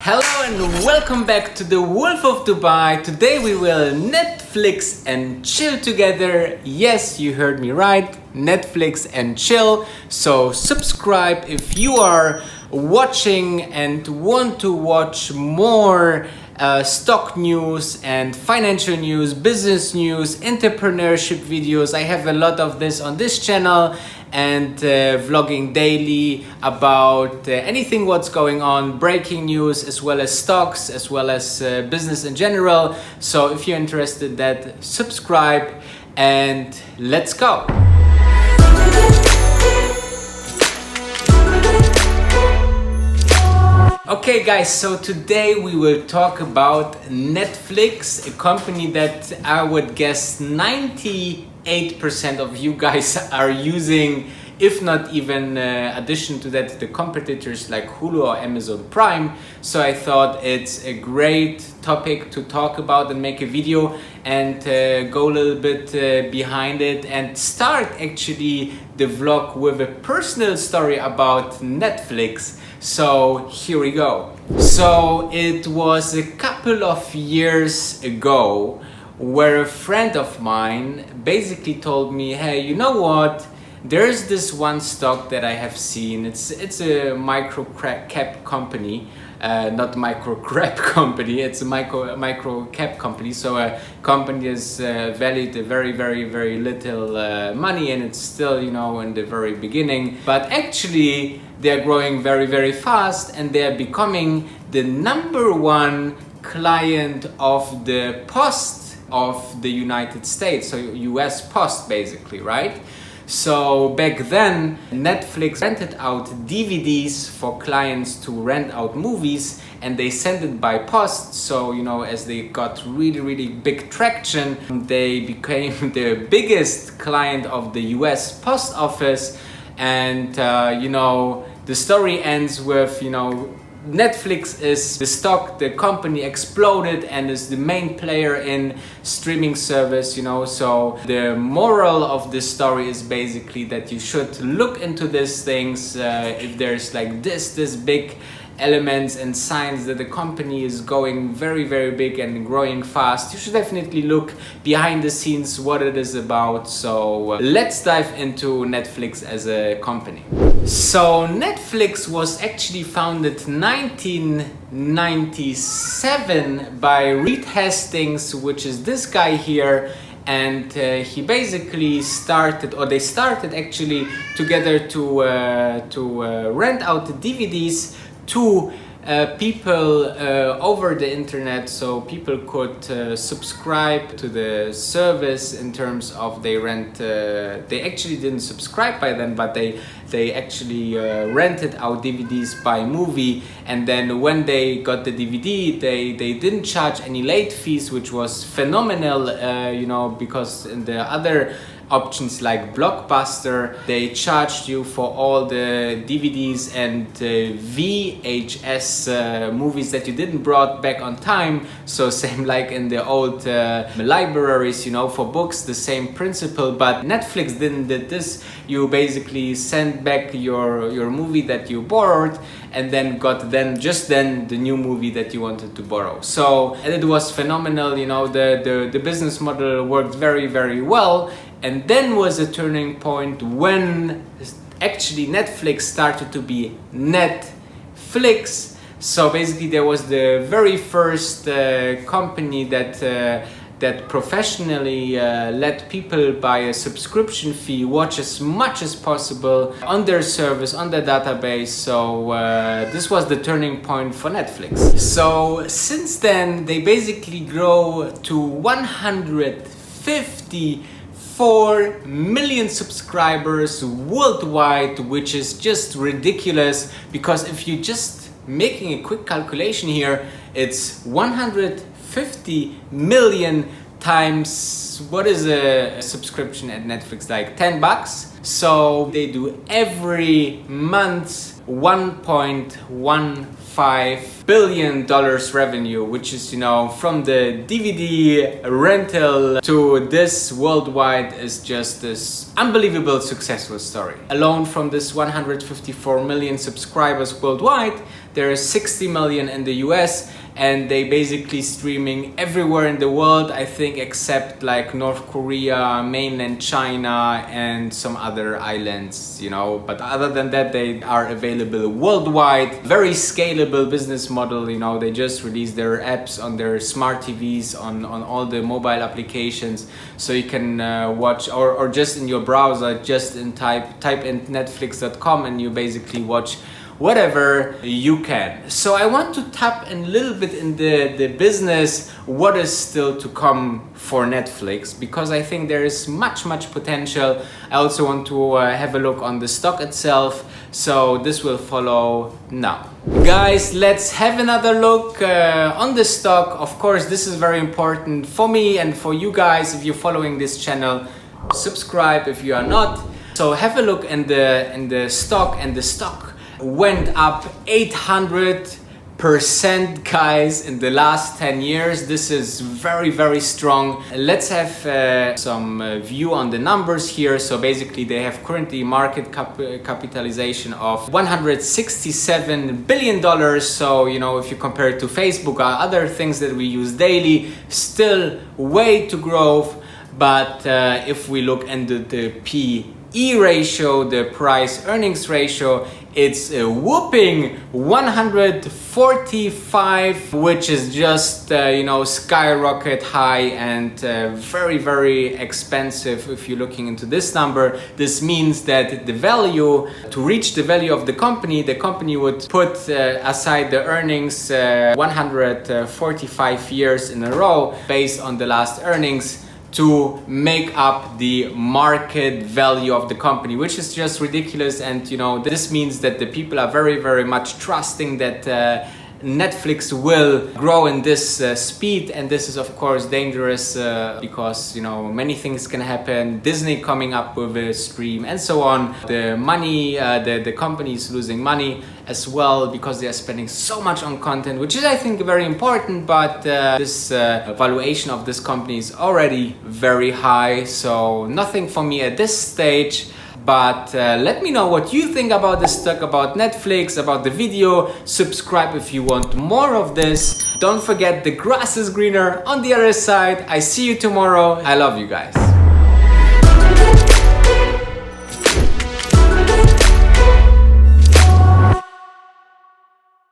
Hello and welcome back to the Wolf of Dubai. Today we will Netflix and chill together. Yes, you heard me right, Netflix and chill. So subscribe if you are watching and want to watch more stock news and financial news, business news, entrepreneurship videos. I have a lot of this on this channel and vlogging daily about anything what's going on, breaking news, as well as stocks, as well as business in general. So if you're interested in that, subscribe and let's go. Okay guys, so today we will talk about Netflix, a company that I would guess 98% of you guys are using, if not even addition to that, the competitors like Hulu or Amazon Prime. So I thought it's a great topic to talk about and make a video and go a little bit behind it and start actually the vlog with a personal story about Netflix. So here we go. So it was a couple of years ago where a friend of mine basically told me, hey, you know what? There's this one stock that I have seen. It's a micro cap company, not micro crap company. It's a micro cap company. So a company is valued a very little money, and it's still, you know, in the very beginning. But actually, they're growing very fast, and they're becoming the #1 client of the Post of the United States. So US Post, basically, right? So back then, Netflix rented out DVDs for clients to rent out movies, and they sent it by post. So, you know, as they got really big traction, they became the biggest client of the US Post Office. And, you know, the story ends with, you know, Netflix is the stock, the company exploded and is the main player in streaming service, you know. So the moral of this story is basically that you should look into these things if there's like this big elements and signs that the company is going very big and growing fast. You should definitely look behind the scenes what it is about. So let's dive into Netflix as a company. So Netflix was actually founded 1997 by Reed Hastings, which is this guy here. And he basically started, or they started actually together to rent out the DVDs to people over the internet, so people could subscribe to the service in terms of they rent. They actually didn't subscribe by then, but they actually rented out DVDs by movie. And then when they got the DVD, they didn't charge any late fees, which was phenomenal, you know, because in the other options like Blockbuster, they charged you for all the DVDs and VHS movies that you didn't brought back on time. So same like in the old libraries, you know, for books, the same principle. But Netflix didn't did this. You basically send back your movie that you borrowed and then got just then the new movie that you wanted to borrow. So, and it was phenomenal, you know, the business model worked very well. And then was a turning point when actually Netflix started to be Netflix. So basically there was the very first company that professionally let people buy a subscription fee, watch as much as possible on their service, on their database. So this was the turning point for Netflix. So since then they basically grow to 154 million subscribers worldwide, which is just ridiculous, because if you just making a quick calculation here, it's 150 million times, what is a subscription at Netflix, like $10? So they do every month $1.15 billion revenue, which is, you know, from the DVD rental to this worldwide, is just this unbelievable successful story. Alone from this 154 million subscribers worldwide, There are 60 million in the US, and they basically streaming everywhere in the world, I think, except like North Korea, mainland China, and some other islands, you know. But other than that, they are available worldwide. Very scalable business model, you know. They just released their apps on their smart TVs, on all the mobile applications, so you can watch, or just in your browser, just in type in netflix.com, and you basically watch whatever you can. So I want to tap in a little bit in the business, what is still to come for Netflix, because I think there is much potential. I also want to have a look on the stock itself, so this will follow now. Guys, let's have another look on the stock. Of course, this is very important for me and for you guys. If you're following this channel, subscribe if you are not. So have a look in the stock, and the stock went up 800%, guys, in the last 10 years. This is very strong. Let's have some view on the numbers here. So basically they have currently market capitalization of $167 billion. So, you know, if you compare it to Facebook or other things that we use daily, still way to grow. But if we look into the PE ratio, the price earnings ratio, it's a whooping 145, which is just you know, skyrocket high, and very expensive. If you're looking into this number, this means that the value, to reach the value of the company would put aside the earnings 145 years in a row based on the last earnings to make up the market value of the company, which is just ridiculous. And you know, this means that the people are very much trusting that Netflix will grow in this speed, and this is of course dangerous because, you know, many things can happen. Disney coming up with a stream and so on. The money, the company is losing money as well because they are spending so much on content, which is, I think, very important. But this valuation of this company is already very high, so nothing for me at this stage. But let me know what you think about this stock, about Netflix, about the video. Subscribe if you want more of this. Don't forget, the grass is greener on the other side. I see you tomorrow. I love you guys.